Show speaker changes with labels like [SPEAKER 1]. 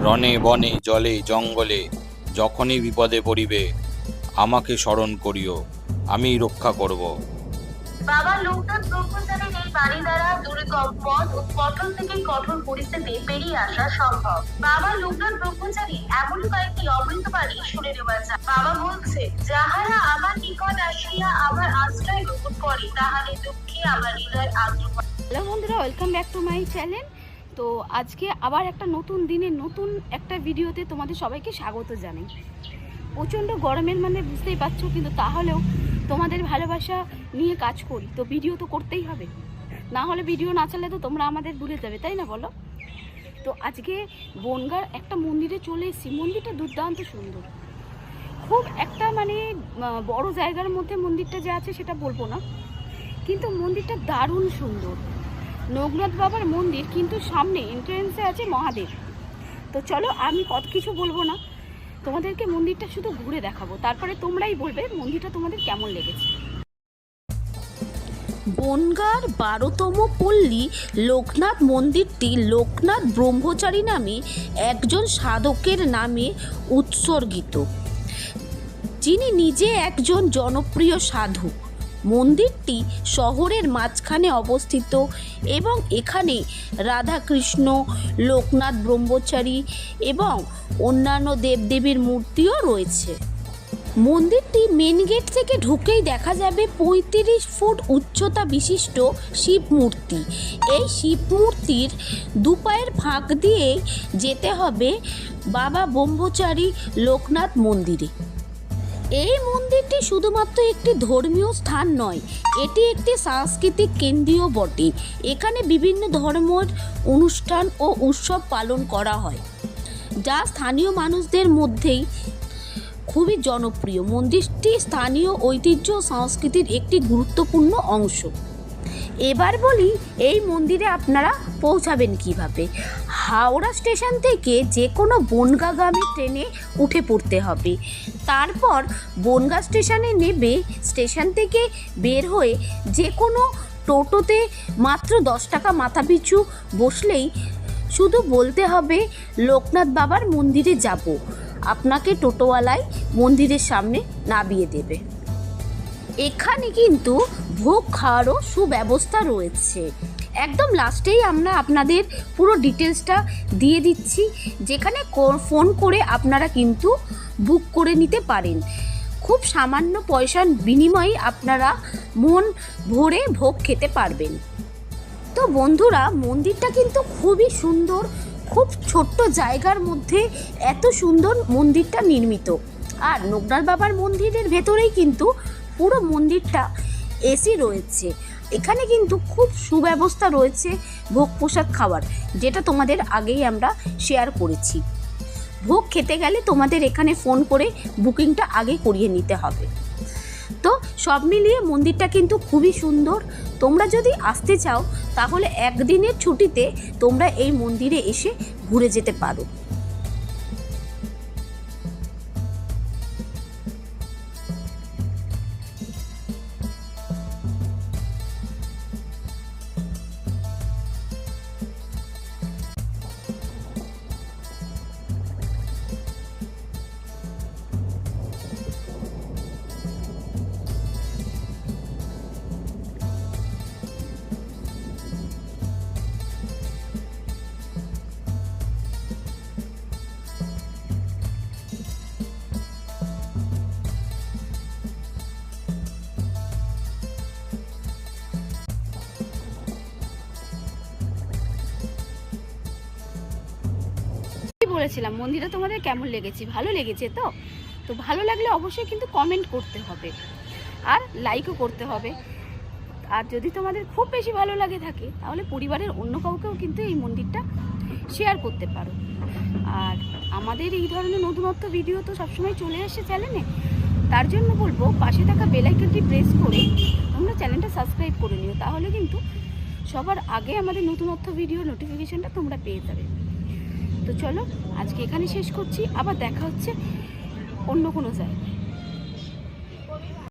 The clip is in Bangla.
[SPEAKER 1] রণে বনে জলে জঙ্গলে যখনই বিপদে পড়িবে আমাকে স্মরণ করিও, আমি রক্ষা করব।
[SPEAKER 2] বাবা লোকনাথ ব্রহ্মচারীর এই বাণী দ্বারা দুর্গম পথ ও কঠোর থেকে কঠোর পরিস্থিতি পেরিয়ে আসা সম্ভব। বাবা লোকনাথ ব্রহ্মচারী এমন কয়েকটি অমৃত বাণী শুনে নেওয়া যায়। বাবা বলছে, যাহারা আমার নিকট আসিয়া আমার আশ্রয় গ্রহণ করে তাহাদের দুঃখে আমার হৃদয় আর্দ্র।
[SPEAKER 3] হ্যালো বন্ধুরা, welcome back to my channel. তো আজকে আবার একটা নতুন দিনে নতুন একটা ভিডিওতে তোমাদের সবাইকে স্বাগত জানাই। প্রচণ্ড গরমের মানে বুঝতেই পারছো, কিন্তু তাহলেও তোমাদের ভালোবাসা নিয়ে কাজ করি, তো ভিডিও তো করতেই হবে, না হলে ভিডিও না চালে তো তোমরা আমাদের ভুলে যাবে, তাই না বলো? তো আজকে বনগাঁর একটা মন্দিরে চলে এসেছি। মন্দিরটা দুর্দান্ত সুন্দর, খুব একটা মানে বড় জায়গার মধ্যে মন্দিরটা যে আছে সেটা বলবো না, কিন্তু মন্দিরটা দারুণ সুন্দর। লোকনাথ বাবার মন্দির, কিন্তু সামনে এন্ট্রেন্সে আছে মহাদেব। তো চলো, আমি কত কিছু বলবো না, তোমাদেরকে মন্দিরটা শুধু ঘুরে দেখাবো, তারপরে তোমরাই বলবে মন্দিরটা তোমাদের কেমন লেগেছে।
[SPEAKER 4] বনগাঁর 12তম পল্লী লোকনাথ মন্দিরটি লোকনাথ ব্রহ্মচারী নামে একজন সাধকের নামে উৎসর্গিত, যিনি নিজে একজন জনপ্রিয় সাধক। মন্দিরটি শহরের মাঝখানে অবস্থিত এবং এখানে রাধাকৃষ্ণ, লোকনাথ ব্রহ্মচারী এবং অন্যান্য দেবদেবীর মূর্তিও রয়েছে। মন্দিরটি মেন গেট থেকে ঢুকেই দেখা যাবে 35 ফুট উচ্চতা বিশিষ্ট শিব মূর্তি। এই শিব মূর্তির দুপায়ের ফাঁক দিয়ে যেতে হবে বাবা ব্রহ্মচারী লোকনাথ মন্দিরে। এই মন্দিরটি শুধুমাত্র একটি ধর্মীয় স্থান নয়, এটি একটি সাংস্কৃতিক কেন্দ্রও বটে। এখানে বিভিন্ন ধর্মের অনুষ্ঠান ও উৎসব পালন করা হয়, যা স্থানীয় মানুষদের মধ্যেই খুবই জনপ্রিয়। মন্দিরটি স্থানীয় ঐতিহ্য ও সংস্কৃতির একটি গুরুত্বপূর্ণ অংশ। এবার বলি এই মন্দিরে আপনারা পৌঁছাবেন কিভাবে। হাওড়া স্টেশন থেকে যে কোনো বনগাঁগামী ট্রেনে উঠে পড়তে হবে। তারপর বনগাঁ স্টেশনে নেমে স্টেশন থেকে বের হয়ে যে কোনো টোটোতে মাত্র 10 টাকা মাথাপিছু বসলেই শুধু বলতে হবে লোকনাথ বাবার মন্দিরে যাব, আপনাকে টোটোওয়ালায় মন্দিরের সামনে নামিয়ে দেবে। এখানে কিন্তু ভোগ খাওয়ারও সুব্যবস্থা রয়েছে। একদম লাস্টেই আমরা আপনাদের পুরো ডিটেলসটা দিয়ে দিচ্ছি, যেখানে ফোন করে আপনারা কিন্তু বুক করে নিতে পারেন। খুব সামান্য পয়সার বিনিময়ে আপনারা মন ভরে ভোগ খেতে পারবেন। তো বন্ধুরা, মন্দিরটা কিন্তু খুবই সুন্দর, খুব ছোট্ট জায়গার মধ্যে এত সুন্দর মন্দিরটা নির্মিত। আর লোকনাথ বাবার মন্দিরের ভেতরেই কিন্তু পুরো মন্দিরটা এসি রয়েছে। এখানে কিন্তু খুব সুব্যবস্থা রয়েছে ভোগ প্রসাদ খাওয়ার, যেটা তোমাদের আগেই আমরা শেয়ার করেছি। ভোগ খেতে গেলে তোমাদের এখানে ফোন করে বুকিংটা আগে করিয়ে নিতে হবে। তো সব মিলিয়ে মন্দিরটা কিন্তু খুবই সুন্দর। তোমরা যদি আসতে চাও তাহলে একদিনের ছুটিতে তোমরা এই মন্দিরে এসে ঘুরে যেতে পারো।
[SPEAKER 3] বলেছিলাম মন্দিরটা তোমাদের কেমন লেগেছে, ভালো লেগেছে তো? তো ভালো লাগলে অবশ্যই কিন্তু কমেন্ট করতে হবে আর লাইকও করতে হবে। আর যদি তোমাদের খুব বেশি ভালো লাগে থাকে তাহলে পরিবারের অন্য কাউকেও কিন্তু এই মন্দিরটা শেয়ার করতে পারো। আর আমাদের এই ধরনের নতুনত্ব ভিডিও তো সবসময় চলে আসে চ্যানেলে, তার জন্য বলবো পাশে থাকা বেল আইকনটি প্রেস করে তোমরা চ্যানেলটা সাবস্ক্রাইব করে নিও, তাহলে কিন্তু সবার আগে আমাদের নতুনত্ব ভিডিও নোটিফিকেশনটা তোমরা পেয়ে যাবে। তো চলো আজকে এখানে শেষ করছি, আবার দেখা হচ্ছে অন্য কোনো জায়গায়।